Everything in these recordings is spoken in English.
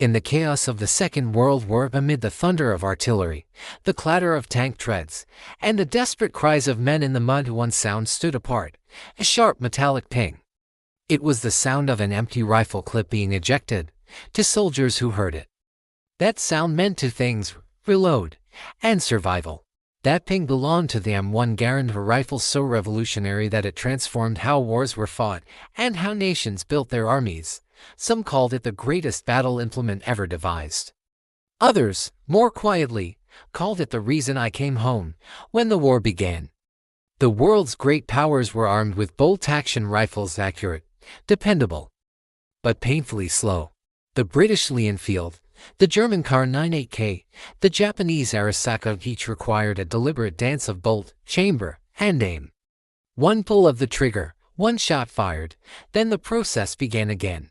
In the chaos of the Second World War, amid the thunder of artillery, the clatter of tank treads, and the desperate cries of men in the mud, one sound stood apart, a sharp metallic ping. It was the sound of an empty rifle clip being ejected. To soldiers who heard it, that sound meant two things: reload and survival. That ping belonged to the M1 Garand, a rifle so revolutionary that it transformed how wars were fought and how nations built their armies. Some called it the greatest battle implement ever devised. Others, more quietly, called it the reason I came home when the war began. The world's great powers were armed with bolt-action rifles, accurate, dependable, but painfully slow. The British Lee-Enfield, the German Kar 98K, the Japanese Arisaka, each required a deliberate dance of bolt, chamber, and aim. One pull of the trigger, one shot fired, then the process began again.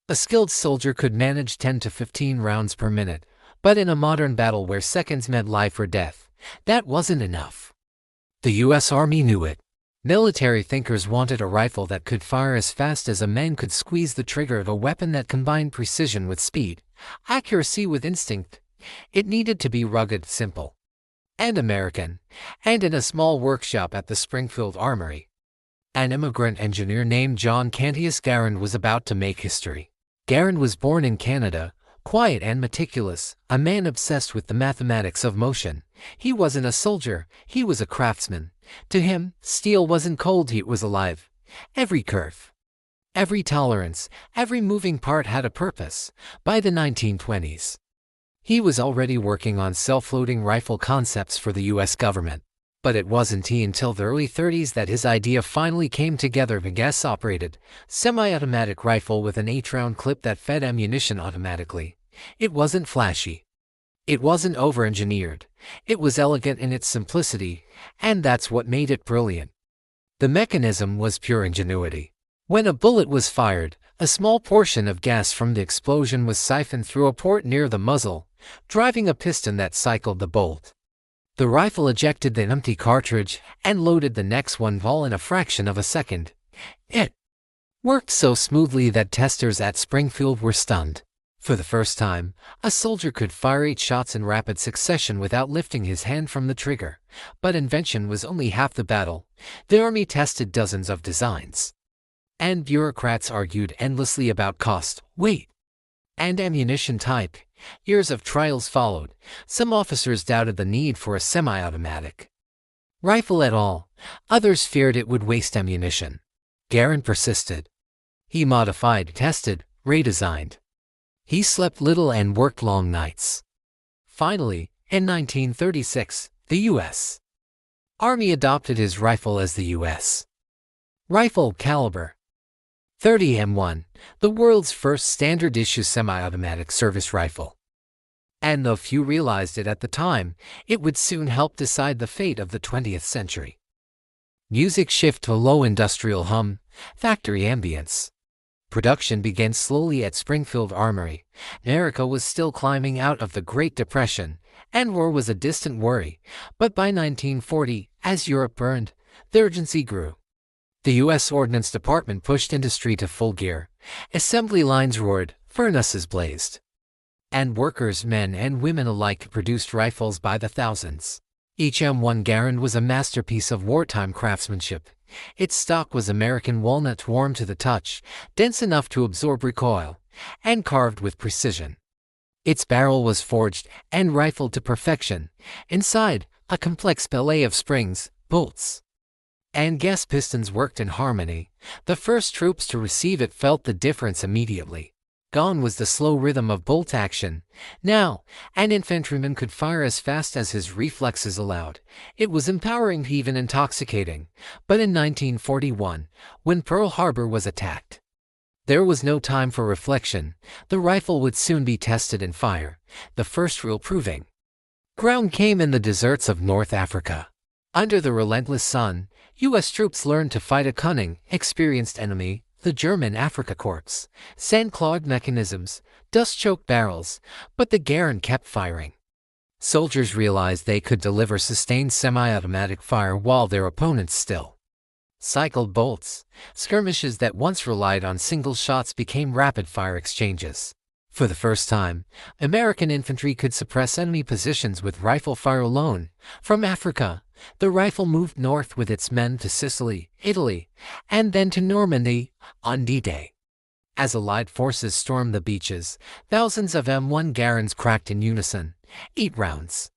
A skilled soldier could manage 10 to 15 rounds per minute, but in a modern battle where seconds meant life or death, that wasn't enough. The U.S. Army knew it. Military thinkers wanted a rifle that could fire as fast as a man could squeeze the trigger, of a weapon that combined precision with speed, accuracy with instinct. It needed to be rugged, simple, and American, and in a small workshop at the Springfield Armory, an immigrant engineer named John Cantius Garand was about to make history. Garand was born in Canada, quiet and meticulous, a man obsessed with the mathematics of motion. He wasn't a soldier, he was a craftsman. To him, steel wasn't cold, it was alive. Every curve, every tolerance, every moving part had a purpose. By the 1920s, he was already working on self-loading rifle concepts for the U.S. government. But it wasn't until the early 30s that his idea finally came together: a gas-operated, semi-automatic rifle with an 8-round clip that fed ammunition automatically. It wasn't flashy. It wasn't over-engineered. It was elegant in its simplicity, and that's what made it brilliant. The mechanism was pure ingenuity. When a bullet was fired, a small portion of gas from the explosion was siphoned through a port near the muzzle, driving a piston that cycled the bolt. The rifle ejected the empty cartridge and loaded the next one, all in a fraction of a second. It worked so smoothly that testers at Springfield were stunned. For the first time, a soldier could fire 8 shots in rapid succession without lifting his hand from the trigger. But invention was only half the battle. The Army tested dozens of designs, and bureaucrats argued endlessly about cost, weight, and ammunition type. Years of trials followed. Some officers doubted the need for a semi-automatic rifle at all. Others feared it would waste ammunition. Garand persisted. He modified, tested, redesigned. He slept little and worked long nights. Finally, in 1936, the U.S. Army adopted his rifle as the U.S. rifle, caliber 30 M1, the world's first standard-issue semi-automatic service rifle. And though few realized it at the time, it would soon help decide the fate of the 20th century. Music shift to low industrial hum, factory ambience. Production began slowly at Springfield Armory. America was still climbing out of the Great Depression, and war was a distant worry. But by 1940, as Europe burned, the urgency grew. The U.S. Ordnance Department pushed industry to full gear. Assembly lines roared, furnaces blazed, and workers, men and women alike, produced rifles by the thousands. Each M1 Garand was a masterpiece of wartime craftsmanship. Its stock was American walnut, warm to the touch, dense enough to absorb recoil, and carved with precision. Its barrel was forged and rifled to perfection. Inside, a complex ballet of springs, bolts, and gas pistons worked in harmony. The first troops to receive it felt the difference immediately. Gone was the slow rhythm of bolt action. Now, an infantryman could fire as fast as his reflexes allowed. It was empowering, even intoxicating. But in 1941, when Pearl Harbor was attacked, there was no time for reflection. The rifle would soon be tested in fire. The first real proving ground came in the deserts of North Africa. Under the relentless sun, U.S. troops learned to fight a cunning, experienced enemy, the German Afrika Korps. Sand-clogged mechanisms, dust-choked barrels, but the Garand kept firing. Soldiers realized they could deliver sustained semi-automatic fire while their opponents still cycled bolts. Skirmishes that once relied on single shots became rapid-fire exchanges. For the first time, American infantry could suppress enemy positions with rifle fire alone. From Africa, the rifle moved north with its men to Sicily, Italy, and then to Normandy on D-Day. As Allied forces stormed the beaches, thousands of M1 Garands cracked in unison, 8 rounds.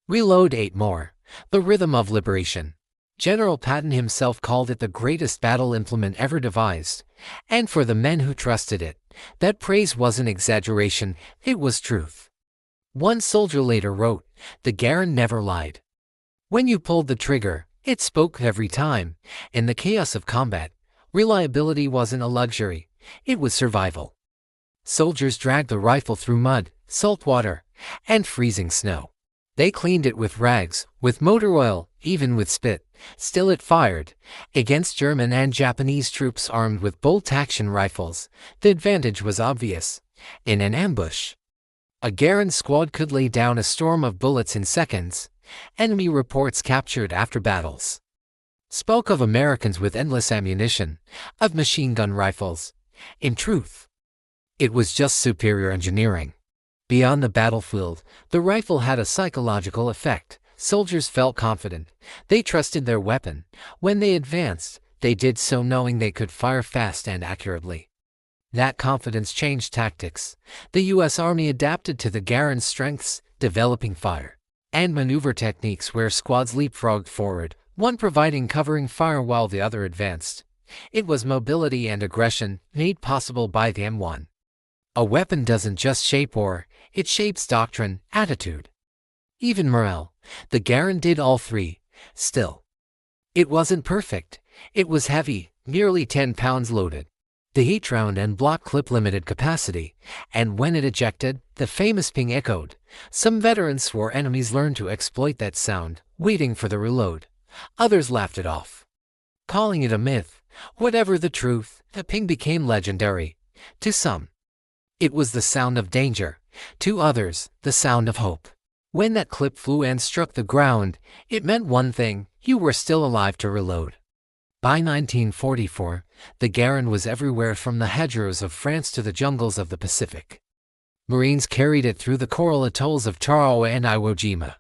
Reload 8 more. The rhythm of liberation. General Patton himself called it the greatest battle implement ever devised, and for the men who trusted it, that praise wasn't exaggeration, it was truth. One soldier later wrote, "The Garand never lied. When you pulled the trigger, it spoke every time. In the chaos of combat, reliability wasn't a luxury, it was survival." Soldiers dragged the rifle through mud, salt water, and freezing snow. They cleaned it with rags, with motor oil, even with spit. Still it fired. Against German and Japanese troops armed with bolt-action rifles, the advantage was obvious. In an ambush, a Garand squad could lay down a storm of bullets in seconds. Enemy reports captured after battles spoke of Americans with endless ammunition, of machine gun rifles. In truth, it was just superior engineering. Beyond the battlefield, the rifle had a psychological effect. Soldiers felt confident. They trusted their weapon. When they advanced, they did so knowing they could fire fast and accurately. That confidence changed tactics. The U.S. Army adapted to the Garand's strengths, developing fire and maneuver techniques where squads leapfrogged forward, one providing covering fire while the other advanced. It was mobility and aggression made possible by the M1. A weapon doesn't just shape war, it shapes doctrine, attitude, even morale. The Garand did all three. Still, it wasn't perfect. It was heavy, nearly 10 pounds loaded. The 8-round and block clip limited capacity, and when it ejected, the famous ping echoed. Some veterans swore enemies learned to exploit that sound, waiting for the reload. Others laughed it off, calling it a myth. Whatever the truth, the ping became legendary. To some, it was the sound of danger. To others, the sound of hope. When that clip flew and struck the ground, it meant one thing: you were still alive to reload. By 1944, the Garand was everywhere from the hedgerows of France to the jungles of the Pacific. Marines carried it through the coral atolls of Tarawa and Iwo Jima.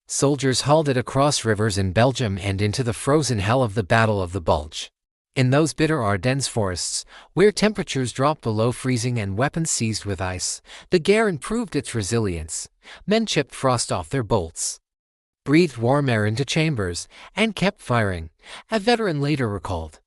Soldiers hauled it across rivers in Belgium and into the frozen hell of the Battle of the Bulge. In those bitter Ardennes forests, where temperatures dropped below freezing and weapons seized with ice, the Garand proved its resilience. Men chipped frost off their bolts, breathed warm air into chambers, and kept firing. A veteran later recalled,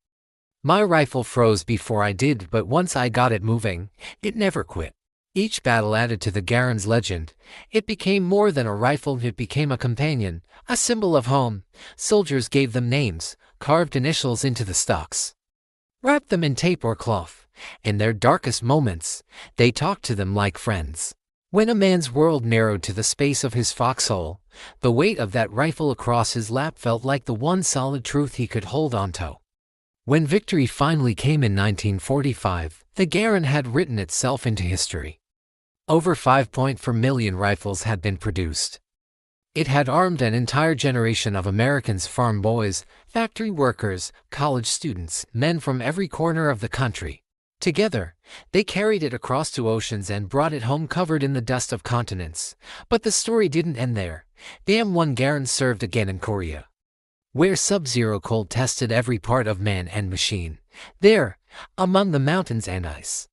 "My rifle froze before I did, but once I got it moving, it never quit." Each battle added to the Garand's legend. It became more than a rifle, it became a companion, a symbol of home. Soldiers gave them names, carved initials into the stocks, wrapped them in tape or cloth. In their darkest moments, they talked to them like friends. When a man's world narrowed to the space of his foxhole, the weight of that rifle across his lap felt like the one solid truth he could hold onto. When victory finally came in 1945, the Garand had written itself into history. Over 5.4 million rifles had been produced. It had armed an entire generation of Americans: farm boys, factory workers, college students, men from every corner of the country. Together, they carried it across two oceans and brought it home covered in the dust of continents. But the story didn't end there. The M1 Garand served again in Korea, where sub-zero cold tested every part of man and machine. There, among the mountains and ice,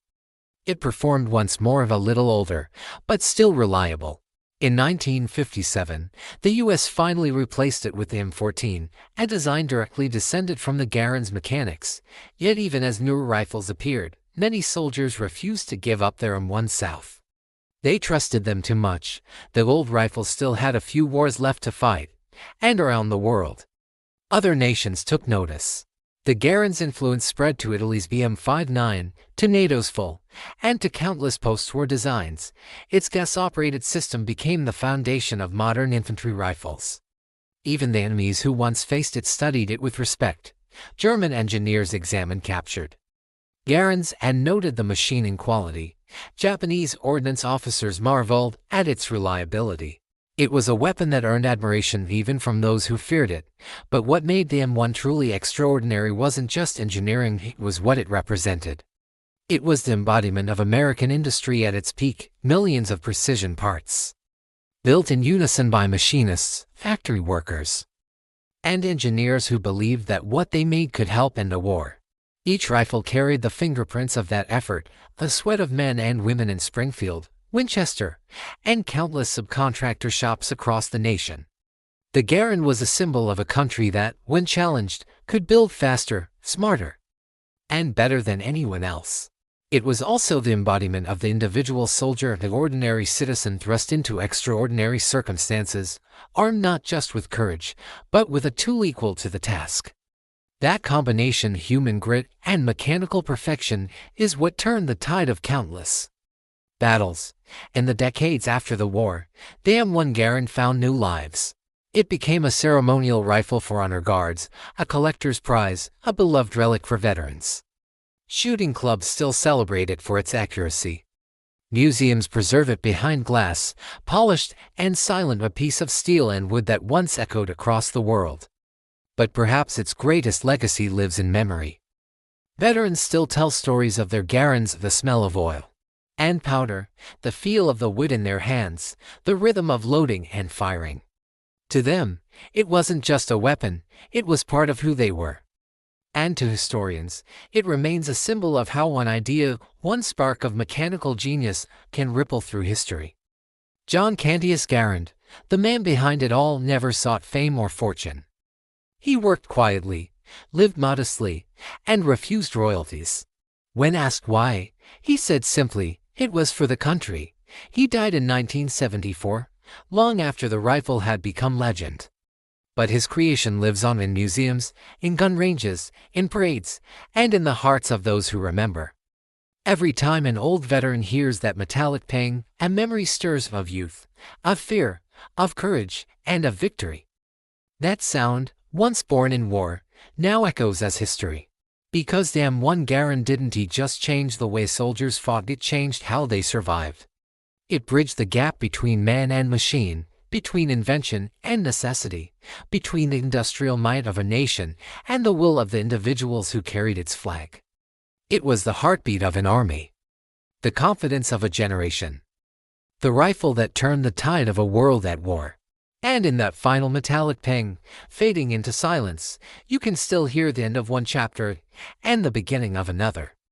it performed once more, of a little older, but still reliable. In 1957, the U.S. finally replaced it with the M14, a design directly descended from the Garand's mechanics. Yet even as newer rifles appeared, many soldiers refused to give up their M1 South. They trusted them too much. The old rifles still had a few wars left to fight. And around the world, other nations took notice. The Garand's influence spread to Italy's BM59, to NATO's full, and to countless post-war designs. Its gas-operated system became the foundation of modern infantry rifles. Even the enemies who once faced it studied it with respect. German engineers examined captured Garands and noted the machining quality. Japanese ordnance officers marveled at its reliability. It was a weapon that earned admiration even from those who feared it. But what made the M1 truly extraordinary wasn't just engineering, it was what it represented. It was the embodiment of American industry at its peak, millions of precision parts, built in unison by machinists, factory workers, and engineers who believed that what they made could help end a war. Each rifle carried the fingerprints of that effort, the sweat of men and women in Springfield, Winchester, and countless subcontractor shops across the nation. The Garand was a symbol of a country that, when challenged, could build faster, smarter, and better than anyone else. It was also the embodiment of the individual soldier, the ordinary citizen thrust into extraordinary circumstances, armed not just with courage, but with a tool equal to the task. That combination, human grit and mechanical perfection, is what turned the tide of countless battles. In the decades after the war, the M1 Garand found new lives. It became a ceremonial rifle for honor guards, a collector's prize, a beloved relic for veterans. Shooting clubs still celebrate it for its accuracy. Museums preserve it behind glass, polished and silent, a piece of steel and wood that once echoed across the world. But perhaps its greatest legacy lives in memory. Veterans still tell stories of their Garands, the smell of oil and powder, the feel of the wood in their hands, the rhythm of loading and firing. To them, it wasn't just a weapon, it was part of who they were. And to historians, it remains a symbol of how one idea, one spark of mechanical genius, can ripple through history. John Cantius Garand, the man behind it all, never sought fame or fortune. He worked quietly, lived modestly, and refused royalties. When asked why, he said simply, "It was for the country." He died in 1974, long after the rifle had become legend. But his creation lives on in museums, in gun ranges, in parades, and in the hearts of those who remember. Every time an old veteran hears that metallic ping, a memory stirs of youth, of fear, of courage, and of victory. That sound, once born in war, now echoes as history. Because the M1 Garand didn't just change the way soldiers fought, it changed how they survived. It bridged the gap between man and machine, between invention and necessity, between the industrial might of a nation and the will of the individuals who carried its flag. It was the heartbeat of an army, the confidence of a generation, the rifle that turned the tide of a world at war. And in that final metallic ping, fading into silence, you can still hear the end of one chapter and the beginning of another.